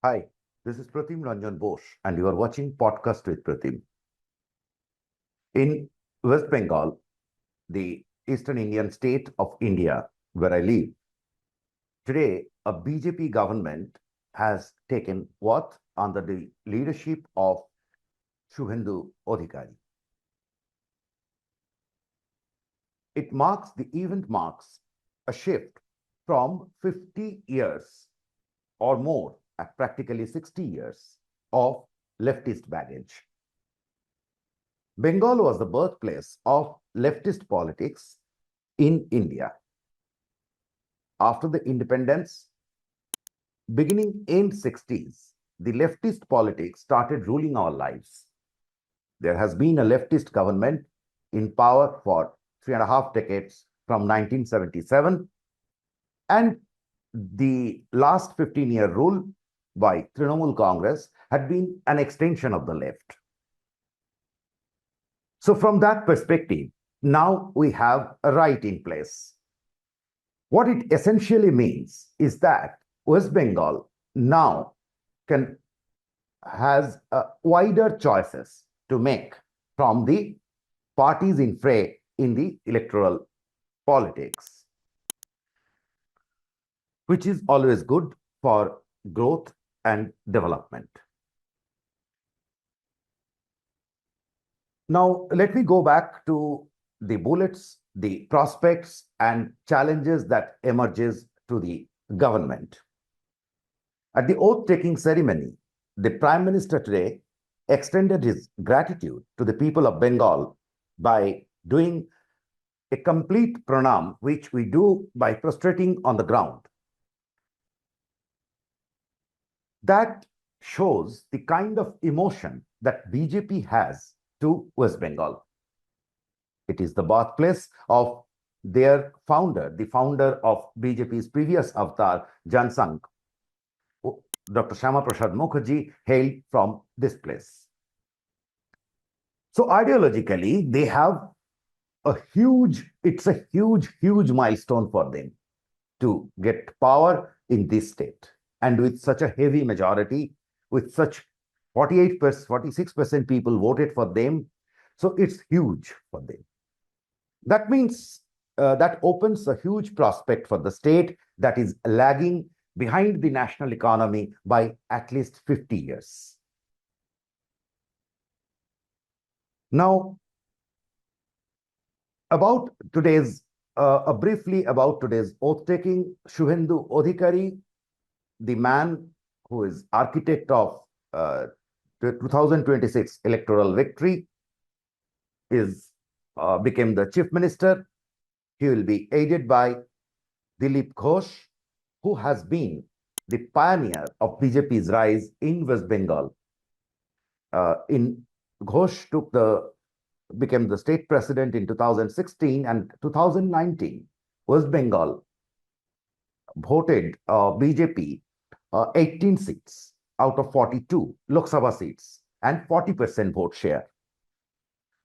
Hi, this is Pratim Bose, and you are watching Podcast with Pratim. In West Bengal, the eastern Indian state of India, where I live, today a BJP government has taken what under the leadership of Shubhendu Adhikari. The event marks a shift from 50 years or more, at practically 60 years, of leftist baggage. Bengal was the birthplace of leftist politics in India. After the independence, beginning in 60s, the leftist politics started ruling our lives. There has been a leftist government in power for 3.5 decades from 1977, and the last 15-year rule by Trinamool Congress had been an extension of the left. So from that perspective, now we have a right in place. What it essentially means is that West Bengal now has wider choices to make from the parties in fray in the electoral politics, which is always good for growth and development. Now, let me go back to the bullets, the prospects and challenges that emerges to the government. At the oath-taking ceremony, the Prime Minister today extended his gratitude to the people of Bengal by doing a complete pranam, which we do by prostrating on the ground. That shows the kind of emotion that BJP has to West Bengal. It is the birthplace of their founder, the founder of BJP's previous avatar, Jansangh, Dr. Shama Prasad Mukherjee, hailed from this place. So ideologically, they have it's a huge milestone for them to get power in this state. And with such a heavy majority, with such 48%, 46% people voted for them. So it's huge for them. That means that opens a huge prospect for the state that is lagging behind the national economy by at least 50 years. Now, briefly about today's oath-taking, Shubhendu Adhikari, the man who is architect of the 2026 electoral victory, became the chief minister. He will be aided by Dilip Ghosh, who has been the pioneer of BJP's rise in West Bengal. Ghosh became the state president in 2016, and 2019, West Bengal voted BJP 18 seats out of 42 Lok Sabha seats and 40% vote share.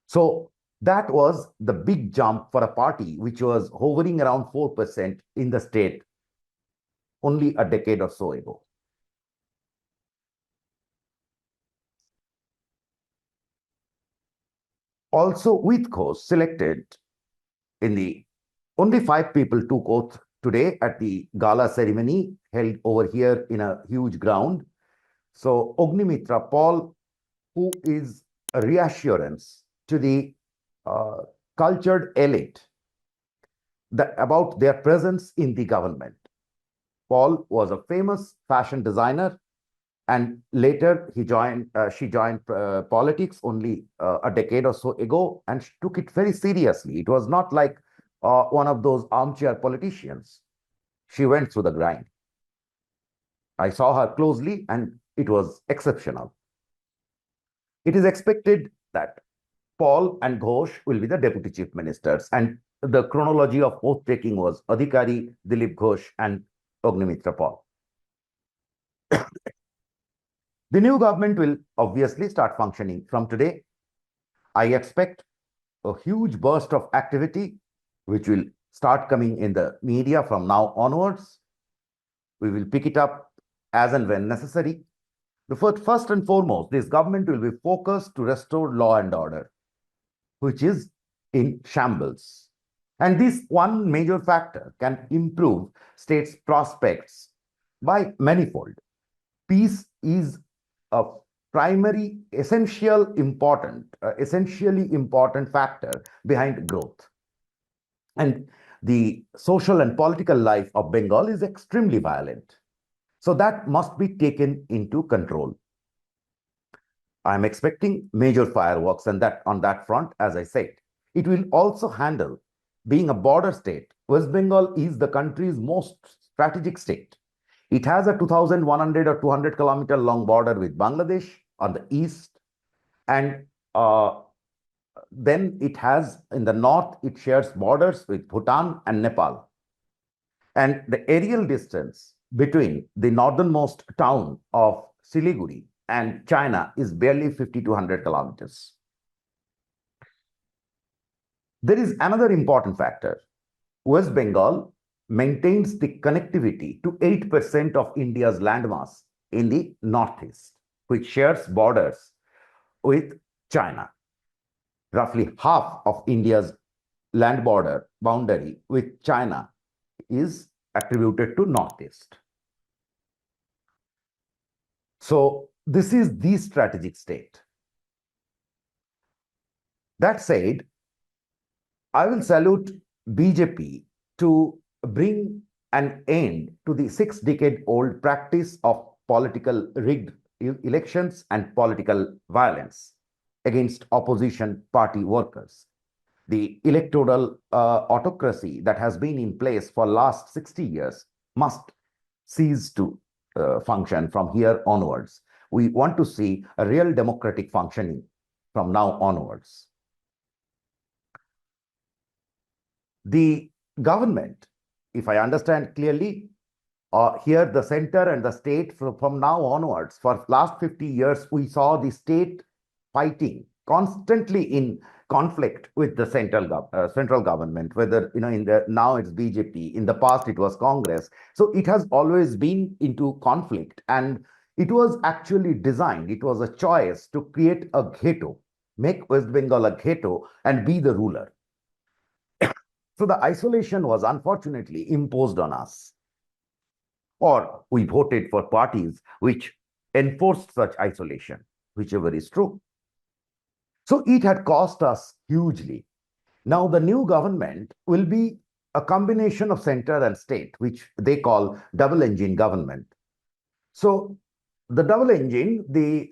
So that was the big jump for a party which was hovering around 4% in the state only a decade or so ago. Also, with Ghosh selected in the only 5 people took oath today at the gala ceremony held over here in a huge ground. So Ognimitra Paul, who is a reassurance to the cultured elite about their presence in the government. Paul was a famous fashion designer, and later she joined politics only a decade or so ago, and she took it very seriously. It was not like one of those armchair politicians. She went through the grind. I saw her closely, and it was exceptional. It is expected that Paul and Ghosh will be the deputy chief ministers, and the chronology of oath taking was Adhikari, Dilip Ghosh, and Ognimitra Paul. The new government will obviously start functioning from today. I expect a huge burst of activity, which will start coming in the media from now onwards. We will pick it up as and when necessary. First and foremost, this government will be focused to restore law and order, which is in shambles. And this one major factor can improve states' prospects by manifold. Peace is a primary, essentially important factor behind growth. And the social and political life of Bengal is extremely violent. So that must be taken into control. I'm expecting major fireworks and that on that front, as I said. It will also handle, being a border state, West Bengal is the country's most strategic state. It has a 2,100 or 200 kilometer long border with Bangladesh on the east, and then it has in the north, it shares borders with Bhutan and Nepal. And the aerial distance between the northernmost town of Siliguri and China is barely 50 to 100 kilometers. There is another important factor. West Bengal maintains the connectivity to 8% of India's landmass in the northeast, which shares borders with China. Roughly half of India's land boundary with China is attributed to northeast. So this is the strategic state. That said, I will salute BJP to bring an end to the 6-decade-old practice of political rigged elections and political violence against opposition party workers. The electoral autocracy that has been in place for last 60 years must cease to function from here onwards. We want to see a real democratic functioning from now onwards. The government, if I understand clearly, here the center and the state from now onwards, for last 50 years, we saw the state fighting constantly in conflict with the central government, whether, now it's BJP, in the past it was Congress. So it has always been into conflict, and it was actually designed, it was a choice to create a ghetto, make West Bengal a ghetto and be the ruler. So the isolation was unfortunately imposed on us, or we voted for parties which enforced such isolation, whichever is true. So it had cost us hugely. Now the new government will be a combination of center and state, which they call double engine government. So the double engine, the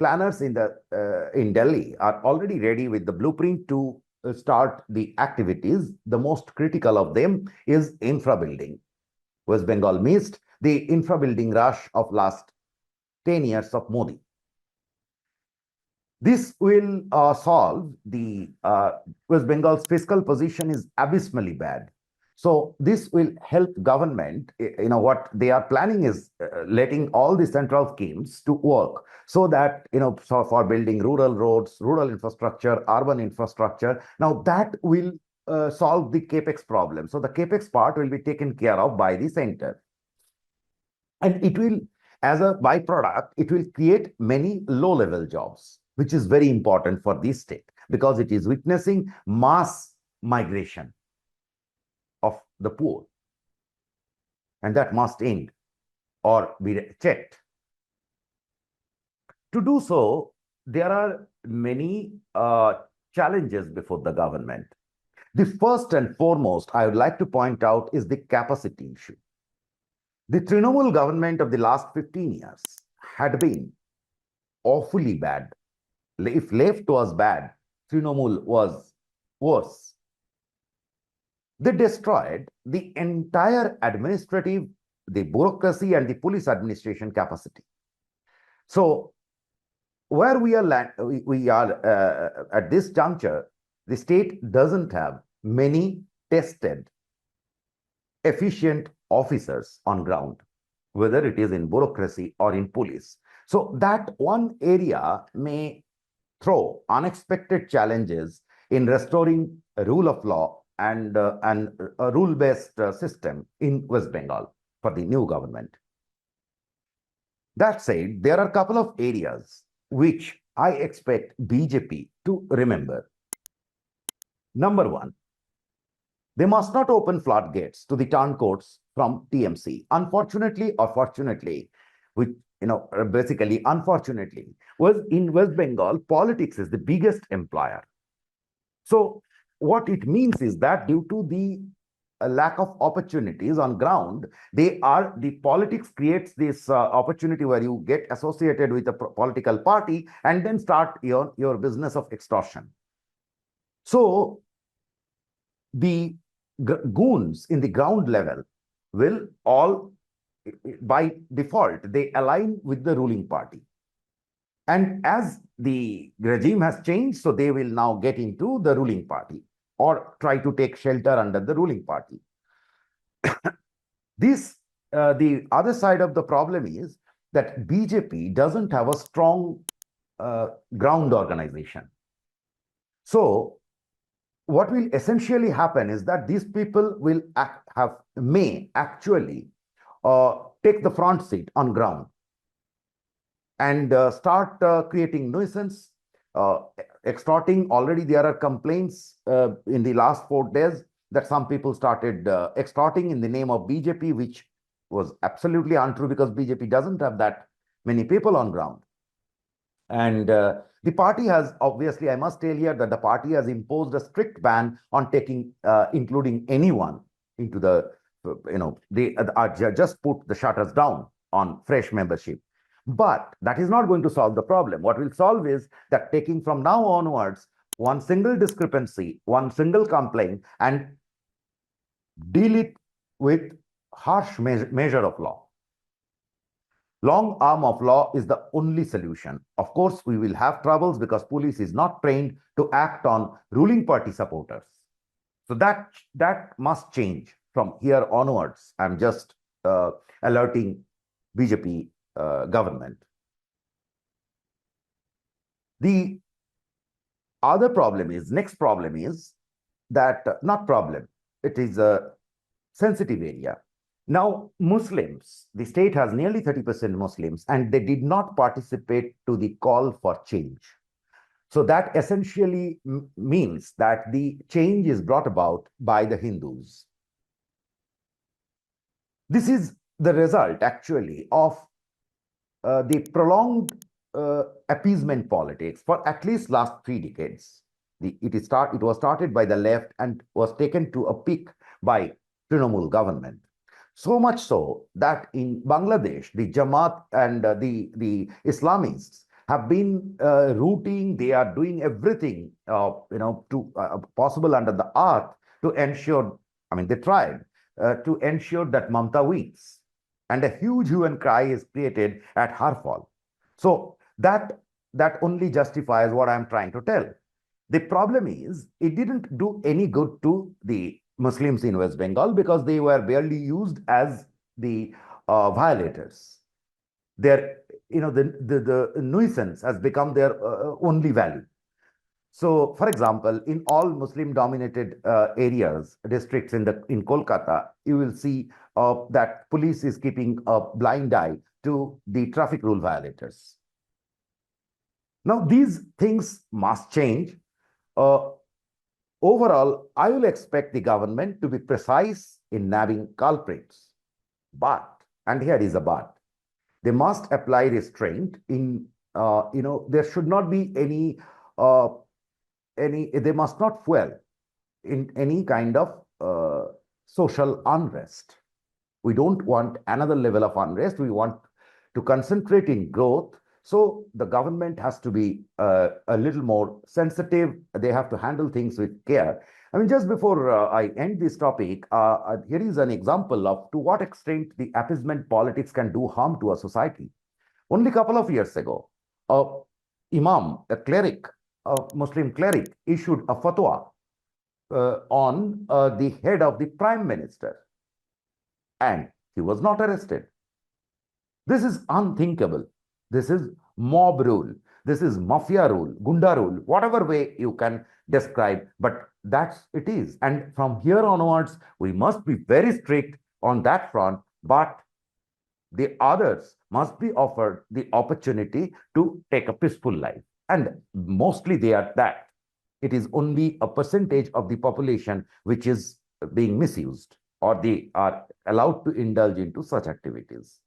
planners in Delhi are already ready with the blueprint to start the activities. The most critical of them is infra building. West Bengal missed the infra building rush of last 10 years of Modi. This will solve the West Bengal's fiscal position is abysmally bad. So this will help government. What they are planning is letting all the central schemes to work so that, for building rural roads, rural infrastructure, urban infrastructure. Now that will solve the capex problem. So the capex part will be taken care of by the center. And it will, as a byproduct, it will create many low-level jobs, which is very important for this state because it is witnessing mass migration of the poor. And that must end or be checked. To do so, there are many challenges before the government. The first and foremost I would like to point out is the capacity issue. The Trinamool government of the last 15 years had been awfully bad. If left was bad, Trinamool was worse. They destroyed the entire administrative, the bureaucracy and the police administration capacity. So where we are at this juncture, the state doesn't have many tested, efficient officers on ground, whether it is in bureaucracy or in police. So that one area may throw unexpected challenges in restoring a rule of law and a rule-based system in West Bengal for the new government. That said, there are a couple of areas which I expect BJP to remember. Number one, they must not open floodgates to the turncoats from TMC. Unfortunately or fortunately, which basically unfortunately, was in West Bengal, politics is the biggest employer. So what it means is that due to the lack of opportunities on ground, the politics creates this opportunity where you get associated with a political party and then start your business of extortion. So the goons in the ground level will all, by default, they align with the ruling party. And as the regime has changed, so they will now get into the ruling party or try to take shelter under the ruling party. The other side of the problem is that BJP doesn't have a strong ground organization. So what will essentially happen is that these people will may actually take the front seat on ground and start creating nuisance, extorting. Already there are complaints in the last 4 days that some people started extorting in the name of BJP, which was absolutely untrue because BJP doesn't have that many people on ground. And the party has, obviously, I must tell here that the party has imposed a strict ban on taking, including anyone into the, they just put the shutters down on fresh membership. But that is not going to solve the problem. What will solve is that taking from now onwards, one single discrepancy, one single complaint, and deal it with harsh measure of law. Long arm of law is the only solution. Of course, we will have troubles because police is not trained to act on ruling party supporters. So that must change from here onwards. I'm just alerting BJP government. The other problem is, next problem is that, not problem, it is a sensitive area. Now, Muslims, the state has nearly 30% Muslims, and they did not participate to the call for change. So that essentially means that the change is brought about by the Hindus. This is the result, actually, of the prolonged appeasement politics for at least last 3 decades. It was started by the left and was taken to a peak by Trinamool government. So much so that in Bangladesh, the Jamaat and the Islamists have been rooting. They are doing everything possible under the earth to ensure. I mean, they tried to ensure that Mamta wins, and a huge hue and cry is created at her fall. So that only justifies what I'm trying to tell. The problem is it didn't do any good to the Muslims in West Bengal because they were barely used as the violators. The nuisance has become their only value. So, for example, in all Muslim-dominated areas, districts in Kolkata, you will see that police is keeping a blind eye to the traffic rule violators. Now, these things must change. Overall, I will expect the government to be precise in nabbing culprits. But, and here is a but, they must apply restraint in, there should not be any, they must not fuel in any kind of social unrest. We don't want another level of unrest. We want to concentrate in growth. So the government has to be a little more sensitive. They have to handle things with care. I mean, just before I end this topic, here is an example of to what extent the appeasement politics can do harm to a society. Only a couple of years ago, imam, a cleric, a Muslim cleric, issued a fatwa on the head of the prime minister, and he was not arrested. This is unthinkable. This is mob rule. This is mafia rule, gunda rule, whatever way you can describe, but that's it is. And from here onwards, we must be very strict on that front. But the others must be offered the opportunity to take a peaceful life. And mostly they are that. It is only a percentage of the population which is being misused, or they are allowed to indulge into such activities.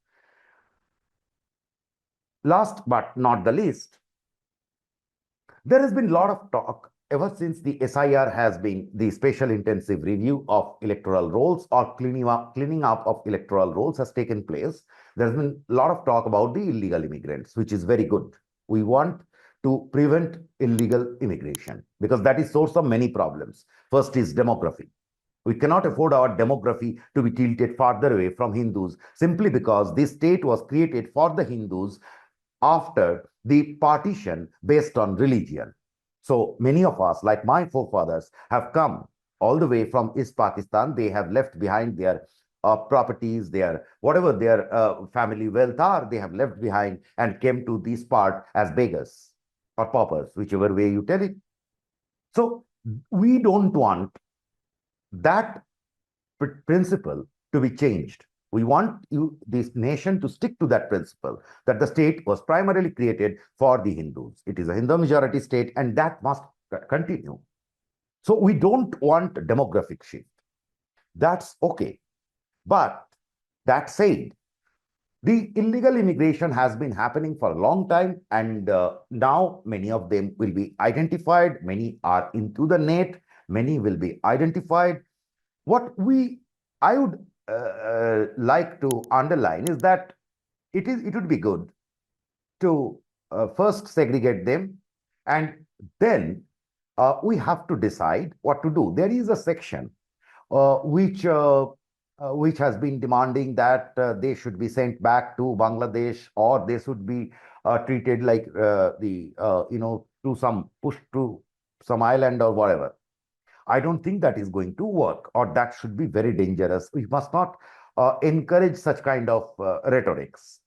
Last but not the least, there has been a lot of talk ever since the SIR has been the special intensive review of electoral rolls, or cleaning up of electoral rolls has taken place. There's been a lot of talk about the illegal immigrants, which is very good. We want to prevent illegal immigration because that is source of many problems. First is demography. We cannot afford our demography to be tilted farther away from Hindus simply because this state was created for the Hindus after the partition based on religion. So many of us, like my forefathers, have come all the way from East Pakistan. They have left behind their properties, their whatever their family wealth are, they have left behind and came to this part as beggars or paupers, whichever way you tell it. So we don't want that principle to be changed. We want this nation to stick to that principle, that the state was primarily created for the Hindus. It is a Hindu majority state, and that must continue. So we don't want demographic shift. That's okay. But that said, the illegal immigration has been happening for a long time, and now many of them will be identified. Many are into the net. Many will be identified. What I would like to underline is that it would be good to first segregate them, and then we have to decide what to do. There is a section which has been demanding that they should be sent back to Bangladesh, or they should be treated like to some pushed to some island or whatever. I don't think that is going to work, or that should be very dangerous. We must not encourage such kind of rhetorics.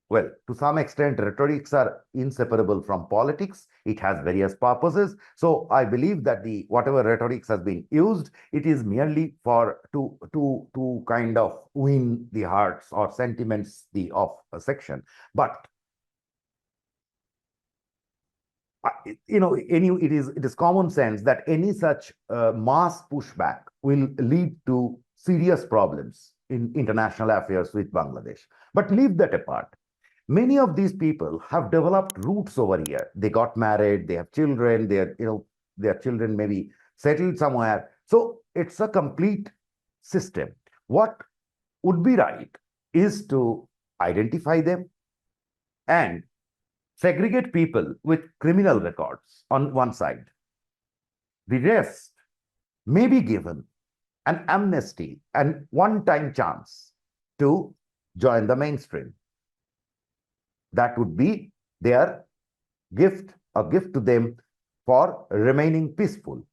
Well, to some extent, rhetorics are inseparable from politics. It has various purposes. So I believe that the whatever rhetorics has been used, it is merely for to kind of win the hearts or sentiments of a section. But it is common sense that any such mass pushback will lead to serious problems in international affairs with Bangladesh. But leave that apart. Many of these people have developed roots over here. They got married, they have children, their children maybe settled somewhere. So it's a complete system. What would be right is to identify them and segregate people with criminal records on one side. The rest may be given an amnesty and one-time chance to join the mainstream. That would be their gift, a gift to them for remaining peaceful.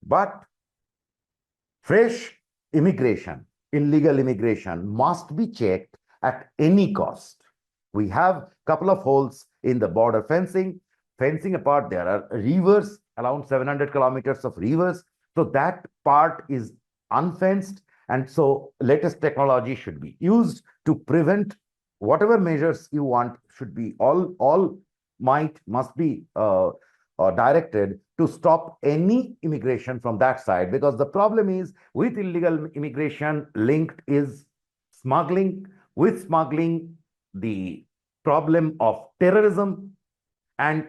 But fresh immigration, illegal immigration, must be checked at any cost. We have a couple of holes in the border fencing. Fencing apart, there are rivers, around 700 kilometers of rivers. So that part is unfenced. And so latest technology should be used to prevent whatever measures you want. Should be all might must be directed to stop any immigration from that side, because the problem is with illegal immigration linked is smuggling. With smuggling, the problem of terrorism, and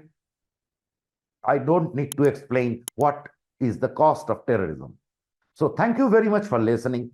I don't need to explain what is the cost of terrorism. So thank you very much for listening.